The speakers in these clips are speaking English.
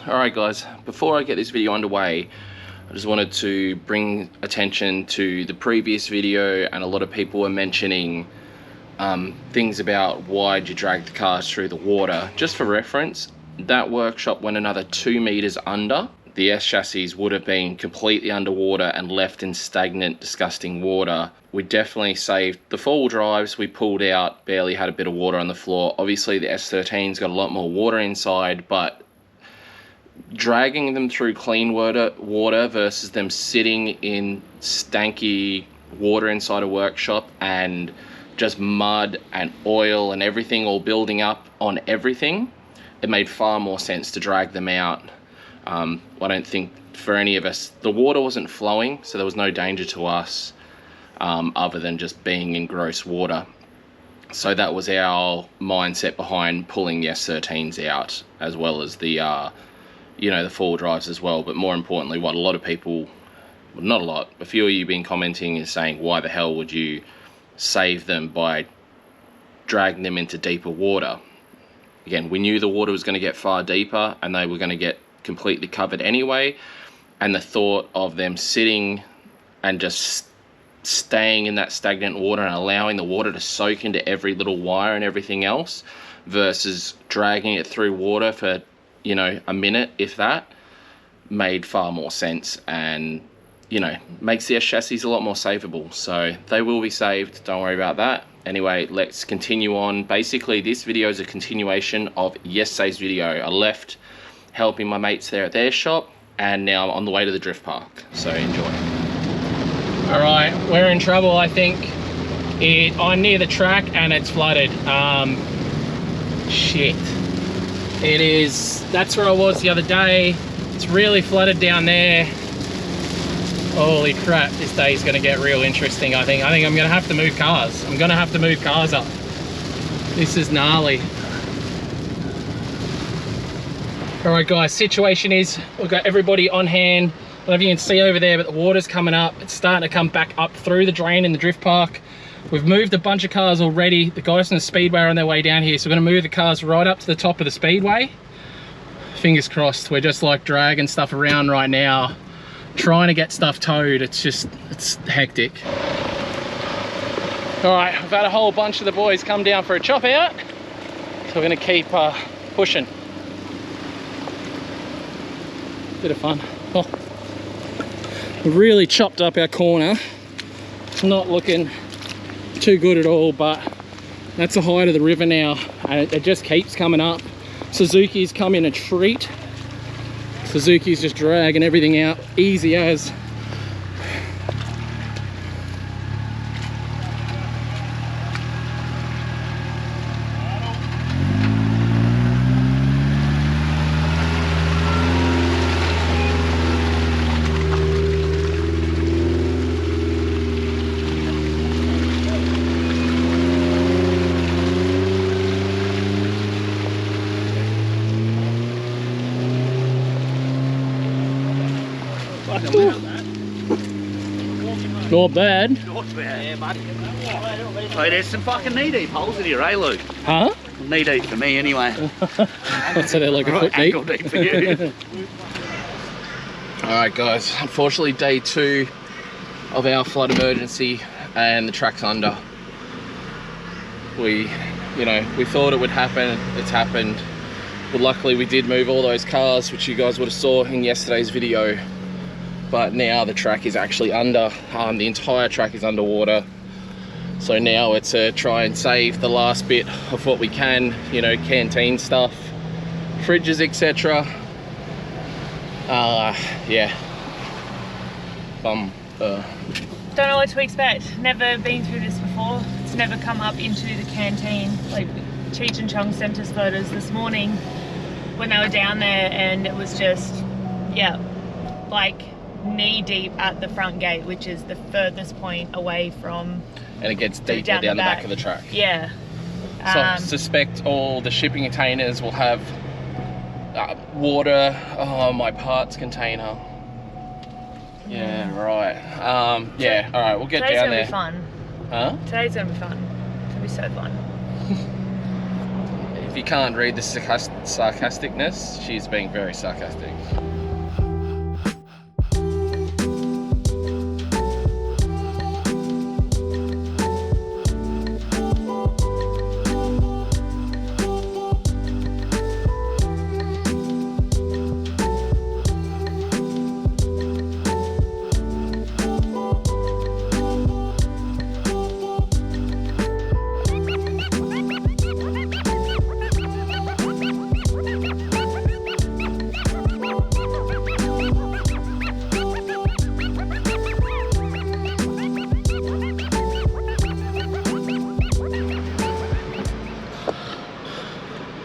Alright guys, before I get this video underway, I just wanted to bring attention to the previous video, and a lot of people were mentioning things about why'd you drag the cars through the water. Just for reference, that workshop went another 2 meters under. The S chassis would have been completely underwater and left in stagnant, disgusting water. We definitely saved the 4-wheel drives. We pulled out, barely had a bit of water on the floor. Obviously the S13's got a lot more water inside, but dragging them through clean water versus them sitting in stanky water inside a workshop and just mud and oil and everything all building up on everything, it made far more sense to drag them out. I don't think for any of us, the water wasn't flowing, so there was no danger to us other than just being in gross water. So that was our mindset behind pulling the S13s out, as well as the you know, the 4-wheel drives as well. But more importantly, what a lot of people, well, not a lot, a few of you been commenting is saying, why the hell would you save them by dragging them into deeper water? Again, we knew the water was going to get far deeper and they were going to get completely covered anyway, and the thought of them sitting and just staying in that stagnant water and allowing the water to soak into every little wire and everything else versus dragging it through water for, you know, a minute, if that, made far more sense, and, you know, makes the S chassis a lot more savable. So they will be saved, don't worry about that. Anyway, let's continue on. Basically, this video is a continuation of yesterday's video. I left helping my mates there at their shop, and now I'm on the way to the drift park, so enjoy. All right, we're in trouble, I think. I'm near the track and it's flooded. Shit. It is, that's where I was the other day. It's really flooded down there. Holy crap, this day is gonna get real interesting, I think. I'm gonna have to move cars. I'm gonna have to move cars up. This is gnarly. All right guys, situation is, we've got everybody on hand. I don't know if you can see over there, but the water's coming up. It's starting to come back up through the drain in the drift park. We've moved a bunch of cars already. The guys from the speedway are on their way down here, so we're gonna move the cars right up to the top of the speedway. Fingers crossed. We're just like dragging stuff around right now, trying to get stuff towed. It's hectic. All right, we've had a whole bunch of the boys come down for a chop out, so we're gonna keep pushing. Bit of fun. Oh, we've really chopped up our corner. It's not looking too good at all, but that's the height of the river now, and it just keeps coming up. Suzuki's come in a treat. Suzuki's just dragging everything out easy as. Not bad. Not bad. Yeah, buddy. So there's some fucking knee-deep holes in here, eh, Luke? Huh? Knee-deep for me, anyway. So they're like a foot deep. Ankle deep for you. Alright guys, unfortunately day 2 of our flood emergency, and the track's under. We thought it would happen, it's happened. But luckily we did move all those cars, which you guys would have saw in yesterday's video. But now the track is actually under. The entire track is underwater. So now it's to try and save the last bit of what we can, you know, canteen stuff, fridges, etc. Yeah. Don't know what to expect. Never been through this before. It's never come up into the canteen. Like Cheech and Chong sent us photos this morning when they were down there, and it was just, yeah, like knee deep at the front gate, which is the furthest point away from, and it gets deeper down the back of the track. Yeah. So I suspect all the shipping containers will have water. Oh, my parts container. Yeah, right. Yeah, all right, we'll get down there. Today's gonna be fun. Huh? Today's gonna be fun. It's gonna be so fun. you can't read the sarcasticness, she's being very sarcastic.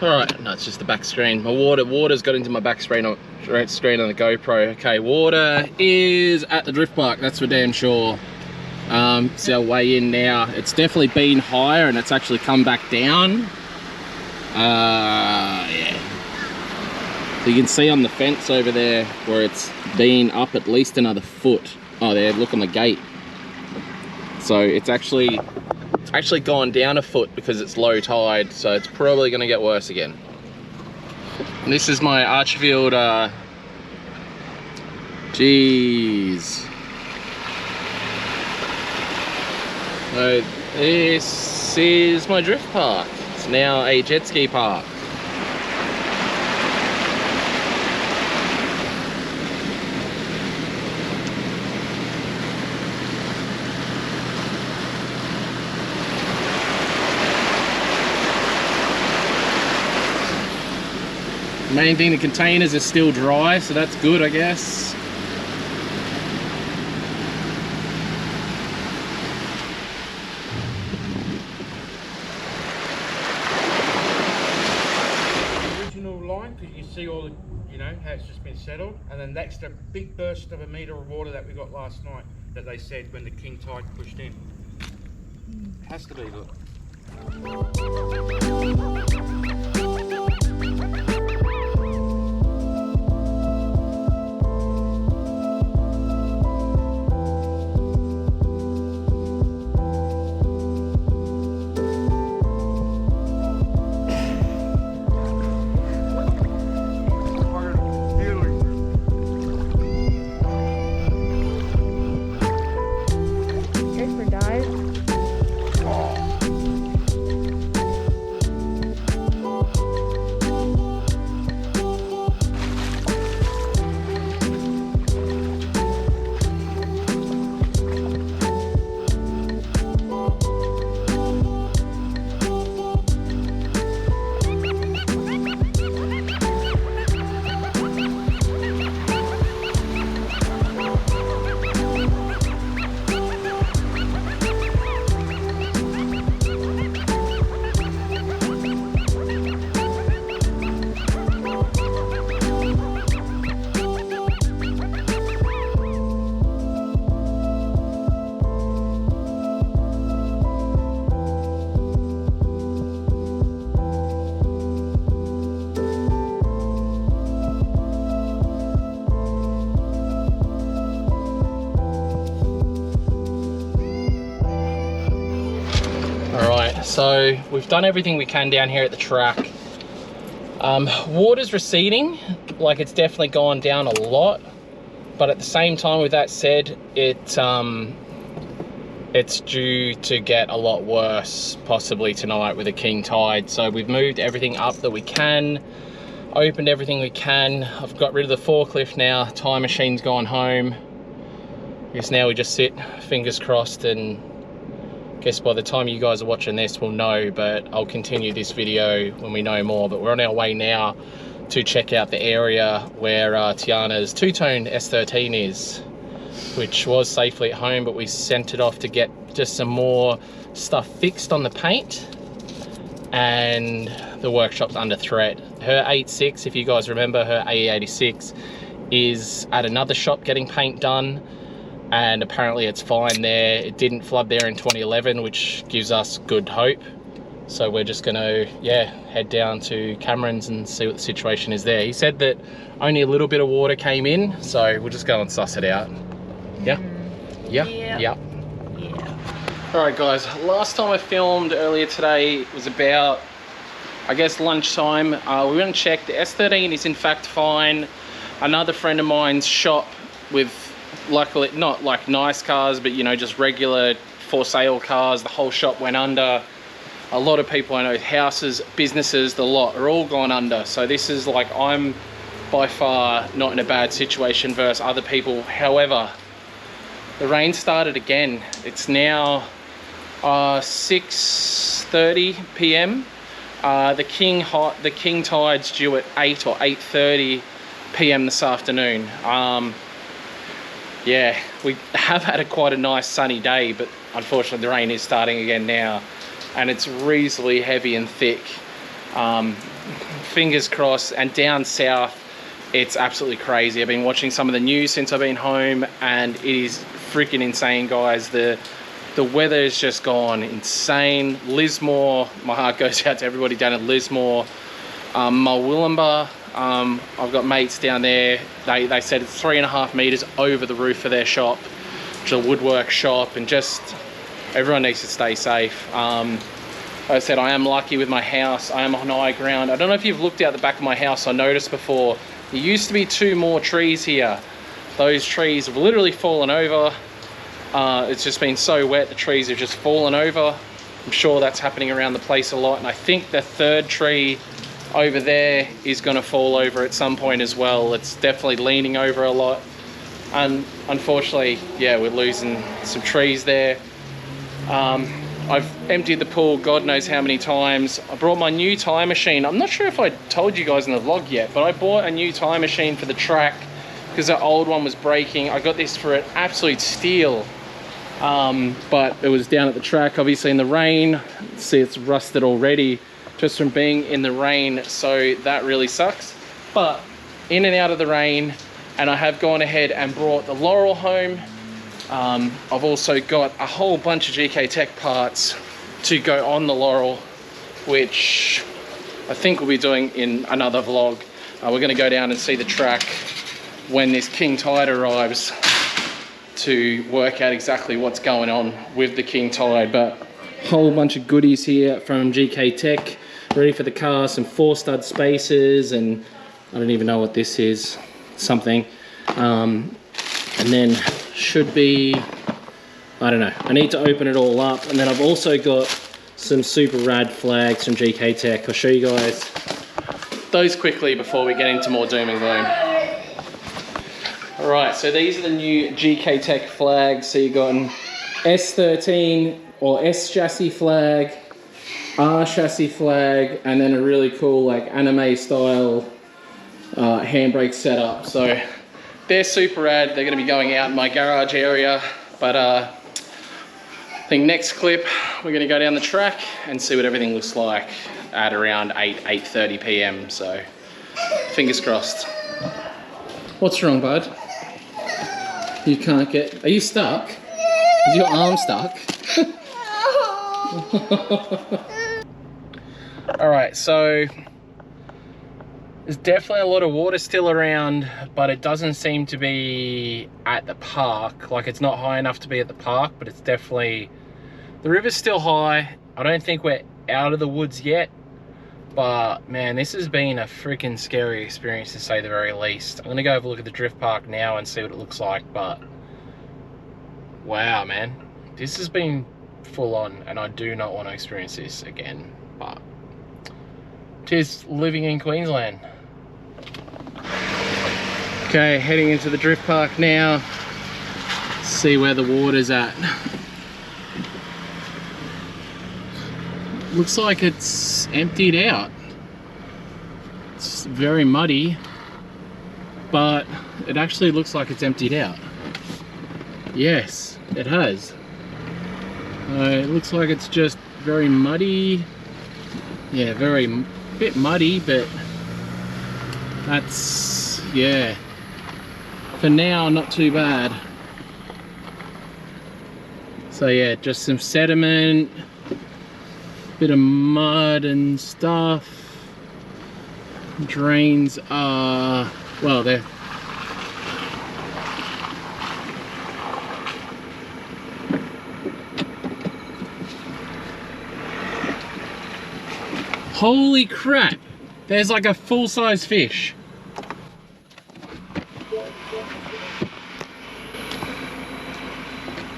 Alright, no, it's just the back screen. My water's got into my back screen on the GoPro. Okay, water is at the drift park, that's for damn sure. It's our way in now. It's definitely been higher and it's actually come back down. Yeah. So you can see on the fence over there where it's been up at least another foot. Oh, there, look on the gate. So it's actually gone down a foot because it's low tide, so it's probably going to get worse again. And this is my Archfield, jeez. So this is my drift park. It's now a jet ski park. Main thing, the containers are still dry, so that's good, I guess. Original line, because you see all the, you know, how it's just been settled, and then that's the big burst of a metre of water that we got last night that they said when the king tide pushed in. Has to be, look. So we've done everything we can down here at the track. Water's receding, like it's definitely gone down a lot, but at the same time, with that said, it's due to get a lot worse possibly tonight with a king tide. So we've moved everything up that we can, opened everything we can. I've got rid of the forklift now, time machine's gone home. I guess now we just sit, fingers crossed, and guess by the time you guys are watching this we'll know, but I'll continue this video when we know more. But we're on our way now to check out the area where Tiana's two-tone S13 is, which was safely at home, but we sent it off to get just some more stuff fixed on the paint, and the workshop's under threat. Her 8.6, if you guys remember, her AE86 is at another shop getting paint done, and apparently it's fine there. It didn't flood there in 2011, which gives us good hope. So we're just gonna, yeah, head down to Cameron's and see what the situation is there. He said that only a little bit of water came in, so we'll just go and suss it out. Yeah? Yeah? Yeah. Yeah. Alright guys, last time I filmed earlier today was about I guess lunchtime. We went and checked. The S13 is in fact fine. Another friend of mine's shop with, luckily not like nice cars, but you know, just regular for sale cars, the whole shop went under. A lot of people I know, houses, businesses, the lot are all gone under. So this is like, I'm by far not in a bad situation versus other people. However, the rain started again. It's now 6:30 p.m. The king tide's due at 8 or 8:30 p.m. this afternoon. Yeah, we have had quite a nice sunny day, but unfortunately the rain is starting again now, and it's reasonably heavy and thick. Fingers crossed. And down south, it's absolutely crazy. I've been watching some of the news since I've been home, and it is freaking insane, guys. The weather has just gone insane. Lismore, my heart goes out to everybody down at Lismore. Mulwillumbah, I've got mates down there. They said it's 3.5 meters over the roof of their shop, which is a woodwork shop, and just everyone needs to stay safe. Like I said, I am lucky with my house. I am on high ground. I don't know if you've looked out the back of my house. I noticed before, there used to be 2 more trees here. Those trees have literally fallen over. It's just been so wet, the trees have just fallen over. I'm sure that's happening around the place a lot, and I think the 3rd tree over there is going to fall over at some point as well. It's definitely leaning over a lot, and unfortunately, yeah, we're losing some trees there. I've emptied the pool God knows how many times. I brought my new tire machine. I'm not sure if I told you guys in the vlog yet, but I bought a new tire machine for the track because the old one was breaking. I got this for an absolute steal, but it was down at the track, obviously in the rain. See, it's rusted already just from being in the rain, so that really sucks. But in and out of the rain, and I have gone ahead and brought the Laurel home. I've also got a whole bunch of GK Tech parts to go on the Laurel, which I think we'll be doing in another vlog. We're going to go down and see the track when this king tide arrives to work out exactly what's going on with the king tide. But a whole bunch of goodies here from GK Tech, ready for the car. Some 4-stud spacers, and I don't even know what this is, something. And then should be, I don't know, I need to open it all up. And then I've also got some super rad flags from GK Tech. I'll show you guys those quickly before we get into more doom and gloom. All right, so these are the new GK Tech flags. So you've got an S13 or S chassis flag, R chassis flag, and then a really cool like anime style handbrake setup. So they're super rad. They're going to be going out in my garage area. But I think next clip, we're going to go down the track and see what everything looks like at around 8:30 p.m. So fingers crossed. What's wrong, bud? You can't get... Are you stuck? Is your arm stuck? All right, so there's definitely a lot of water still around, but it doesn't seem to be at the park. Like, it's not high enough to be at the park, but it's definitely... The river's still high. I don't think we're out of the woods yet, but man, this has been a freaking scary experience to say the very least. I'm gonna go have a look at the drift park now and see what it looks like, but wow, man, this has been full on, and I do not want to experience this again, but it is living in Queensland. Okay, heading into the drift park now. See where the water's at. Looks like it's emptied out. It's very muddy, but it actually looks like it's emptied out. Yes, it has. It looks like it's just very muddy. Yeah, bit muddy, but that's, yeah, for now not too bad. So yeah, just some sediment, bit of mud and stuff. Drains are, well, they're Holy crap! There's like a full-size fish.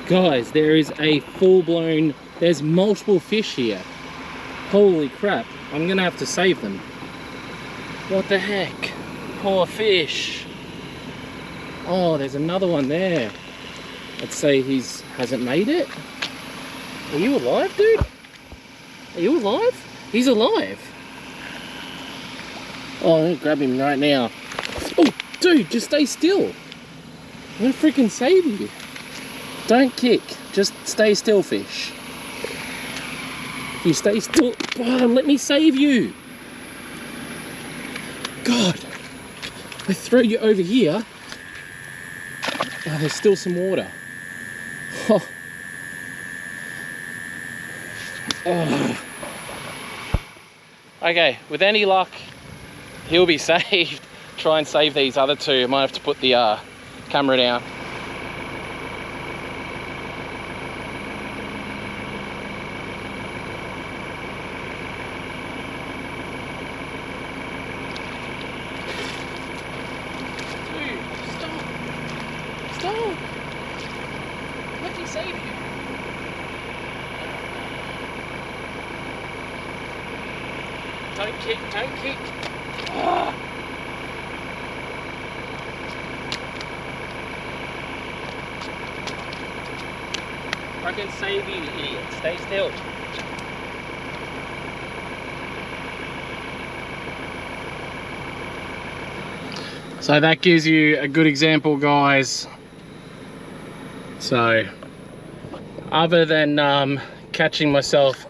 Guys, there is a full-blown, there's multiple fish here. Holy crap, I'm gonna have to save them. What the heck? Poor fish. Oh, there's another one there. Let's say hasn't made it. Are you alive, dude? Are you alive? He's alive. Oh, I'm gonna grab him right now. Oh, dude, just stay still. I'm gonna freaking save you. Don't kick, just stay still, fish. If you stay still, oh, let me save you. God, I throw you over here. Oh, there's still some water. Oh. Oh. Okay, with any luck, he'll be saved. Try and save these other two. I might have to put the camera down. Dude, stop. Stop. Let me save you. Don't kick, don't kick. Ah. I can save you, idiot. Stay still. So that gives you a good example, guys. So, other than catching myself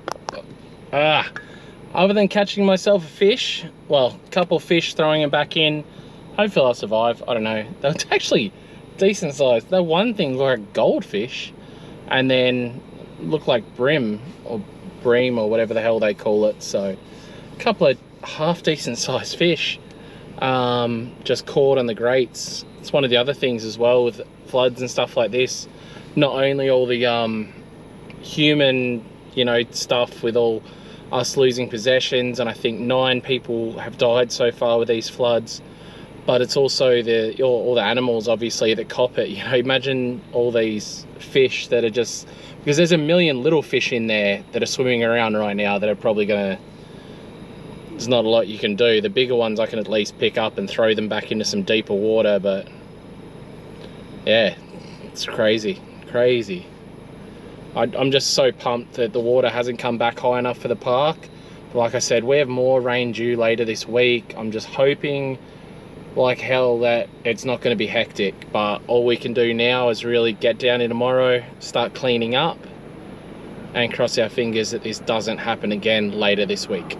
a fish, well, a couple of fish, throwing them back in, hopefully I'll survive. I don't know. They're actually decent sized. That one thing looked like goldfish, and then looked like bream or whatever the hell they call it. So, a couple of half decent sized fish just caught on the grates. It's one of the other things as well with floods and stuff like this. Not only all the human, you know, stuff with all us losing possessions, and I think 9 people have died so far with these floods, but it's also all the animals obviously that cop it. You know, imagine all these fish that are just, because there's a million little fish in there that are swimming around right now that are probably gonna, there's not a lot you can do. The bigger ones I can at least pick up and throw them back into some deeper water, but yeah, it's crazy. I'm just so pumped that the water hasn't come back high enough for the park. But like I said, we have more rain due later this week. I'm just hoping like hell that it's not going to be hectic, but all we can do now is really get down here tomorrow, start cleaning up, and cross our fingers that this doesn't happen again later this week.